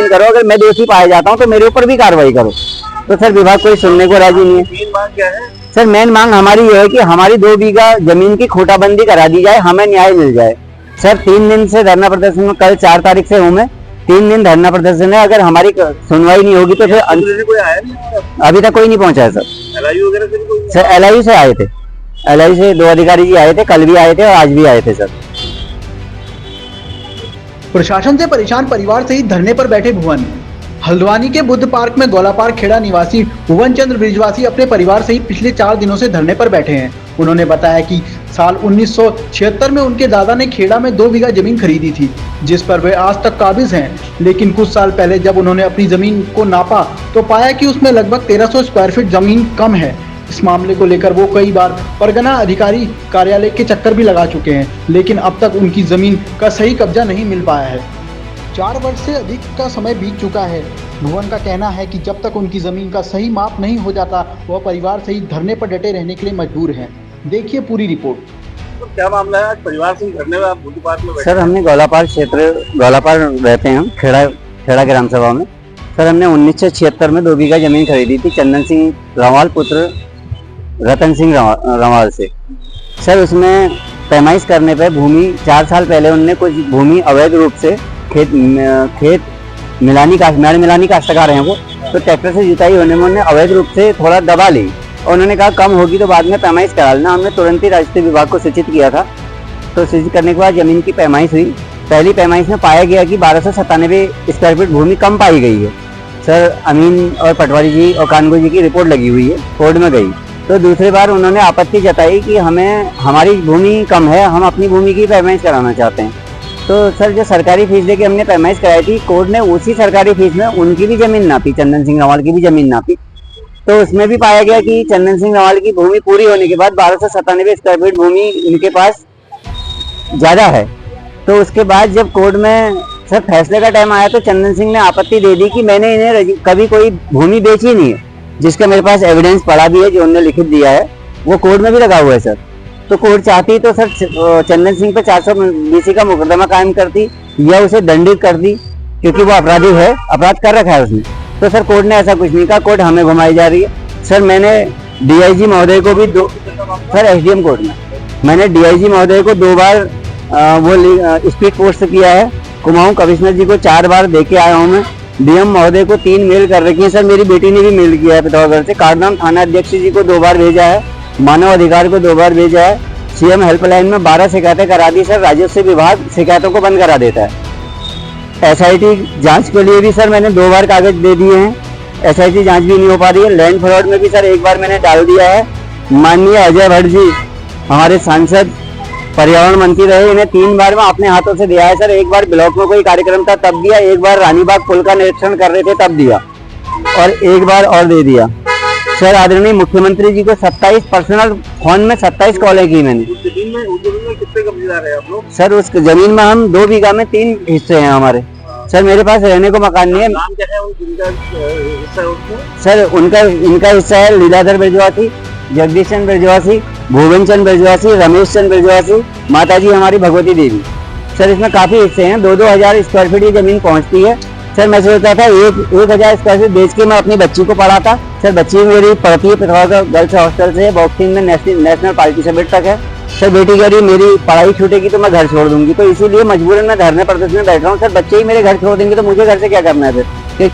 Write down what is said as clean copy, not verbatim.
Investigation करो, अगर मैं दोषी पाया जाता हूँ तो मेरे ऊपर भी कार्रवाई करो। तो सर विभाग कोई सुनने को राजी नहीं है। मेन मांग क्या है? सर मेन मांग हमारी ये है कि हमारी 2 बीघा जमीन की खोटाबंदी करा दी जाए, हमें न्याय मिल जाए। सर 3 दिन से धरना प्रदर्शन में, कल 4 तारीख से हूँ मैं, 3 दिन धरना प्रदर्शन है। अगर हमारी सुनवाई नहीं होगी तो फिर कोई आया नहीं? अभी तक कोई नहीं पहुंचा है सर। LIU वगैरह से भी कोई? सर LIU से आए थे, LIU से 2 अधिकारी जी आए थे, कल भी आए थे और आज भी आए थे सर। प्रशासन से परेशान परिवार सहित धरने पर बैठे भुवन। हल्द्वानी के बुद्ध पार्क में गोलापार खेड़ा निवासी भुवन चंद्र ब्रिजवासी अपने परिवार सहित पिछले 4 दिनों से धरने पर बैठे हैं। उन्होंने बताया कि साल 1976 में उनके दादा ने खेड़ा में 2 बीघा जमीन खरीदी थी, जिस पर वे आज तक काबिज हैं। लेकिन कुछ साल पहले जब उन्होंने अपनी जमीन को नापा तो पाया कि उसमें लगभग 1300 स्क्वायर फीट जमीन कम है। इस मामले को लेकर वो कई बार परगना अधिकारी कार्यालय के चक्कर भी लगा चुके हैं, लेकिन अब तक उनकी जमीन का सही कब्जा नहीं मिल पाया है। 4 वर्ष से अधिक का समय बीत चुका है। भुवन का कहना है कि जब तक उनकी जमीन का सही माप नहीं हो जाता वह परिवार सहित धरने पर डटे रहने के लिए मजबूर हैं। देखिए पूरी रिपोर्ट। तो क्या मामला है आज परिवार से धरने में आप बुद्ध पार्क में बैठे? सर हमने गोलापार क्षेत्र, गोलापार रहते हैं हम, खेड़ा ग्राम सभा में। सर हमने 1976 में 2 बीघा जमीन खरीदी थी चंदन सिंह रावल पुत्र रतन सिंह रावल से। सर उसमें पैमाइश करने पे भूमि 4 साल पहले उनने कुछ भूमि अवैध रूप से खेत मिलानी काश्तकार हैं वो, तो ट्रैक्टर से जुताई होने में उन्होंने अवैध रूप से थोड़ा दबा ली। उन्होंने कहा कम होगी तो बाद में पैमाइश करा लेना। हमने तुरंत ही राजस्व विभाग को सूचित किया था। तो सूचित करने के बाद जमीन की पैमाइश हुई। पहली पैमाइश में पाया गया कि 1297 स्क्वायर फीट भूमि कम पाई गई है। सर अमीन और पटवारी जी और कानगो जी की रिपोर्ट लगी हुई है, कोर्ट में गई। तो दूसरी बार उन्होंने आपत्ति जताई कि हमारी भूमि कम है, हम अपनी भूमि की पैमाइश कराना चाहते हैं। तो सर जो सरकारी फीस देके हमने पैमाइश कराई थी, कोर्ट ने उसी सरकारी फीस में उनकी भी जमीन नापी, चंदन सिंह रावल की भी जमीन नापी। तो उसमें भी पाया गया कि चंदन सिंह रावल की भूमि पूरी होने के बाद 1297 स्क्वायर फीट भूमि इनके पास ज्यादा है। तो उसके बाद जब कोर्ट में सर फैसले का टाइम आया तो चंदन सिंह ने आपत्ति दे दी कि मैंने इन्हें कभी कोई भूमि बेची नहीं है, जिसका मेरे पास एविडेंस पड़ा भी है, जो उन्होंने लिखित दिया है, वो कोर्ट में भी लगा हुआ है सर। तो कोर्ट चाहती तो सर चंदन सिंह पे 420 का मुकदमा कायम करती या उसे दंडित कर दी, क्योंकि वो अपराधी है, अपराध कर रखा है उसने। तो सर कोर्ट ने ऐसा कुछ नहीं कहा, कोर्ट हमें घुमाई जा रही है। सर मैंने DIG महोदय को भी सर SDM कोर्ट में मैंने DIG महोदय को 2 बार वो स्पीड पोस्ट किया है। कुमाऊं कमिश्नर जी को 4 बार दे के आया हूँ मैं। DM महोदय को 3 मेल कर रखी है सर। मेरी बेटी ने भी मेल किया है पिथौरागढ़ से। कारनाम थाना अध्यक्ष जी को 2 बार भेजा है, मानव अधिकार को 2 बार भेजा है। CM हेल्पलाइन में 12 शिकायतें करा दी सर। राजस्व विभाग शिकायतों को बंद करा देता है। SIT जांच के लिए भी सर मैंने 2 बार कागज दे दिए हैं, SIT जांच भी नहीं हो पा रही है। लैंड फ्रॉड में भी सर 1 बार मैंने डाल दिया है। माननीय अजय भट्ट जी हमारे सांसद पर्यावरण मंत्री रहे, इन्हें 3 बार मैं अपने हाथों से दिया है सर। 1 बार ब्लॉक में कोई कार्यक्रम था तब दिया, 1 बार रानीबाग पुल का निरीक्षण कर रहे थे तब दिया, और 1 बार और दे दिया सर। आदरणीय मुख्यमंत्री जी को 27 पर्सनल फोन में 27 कॉलें की मैंने। उस जमीन में कितने कब्जेदार हैं आप लोग? सर उस जमीन में हम 2 बीघा में 3 हिस्से हैं हमारे। सर मेरे पास रहने को मकान नहीं है। नाम क्या है उनका हिस्सा है उसमें? सर इनका हिस्सा है लीलाधर ब्रिजवासी, जगदीश चंद्र ब्रिजवासी, भुवन चंद्र ब्रिजवासी, रमेश चंद्र ब्रिजवासी, माता जी हमारी भगवती देवी। सर इसमें काफी हिस्से हैं, 2-2 हजार स्क्वायर फीट ये जमीन पहुंचती है। सर मैं सोचता था 1,000 स्क्वायर फीट बेच के मैं अपनी बच्ची को पढ़ाता। सर बच्ची मेरी पढ़ती है पिथौरागढ़ गर्ल्स हॉस्टल से, बॉक्सिंग में नेशनल पार्टिसिपेट तक है। सर बेटी कह रही मेरी पढ़ाई छूटेगी तो मैं घर छोड़ दूंगी, तो इसीलिए मजबूरन मैं धरने प्रदर्शन में बैठ रहा हूँ। सर बच्चे ही मेरे घर छोड़ देंगे तो मुझे घर से क्या करना है फिर?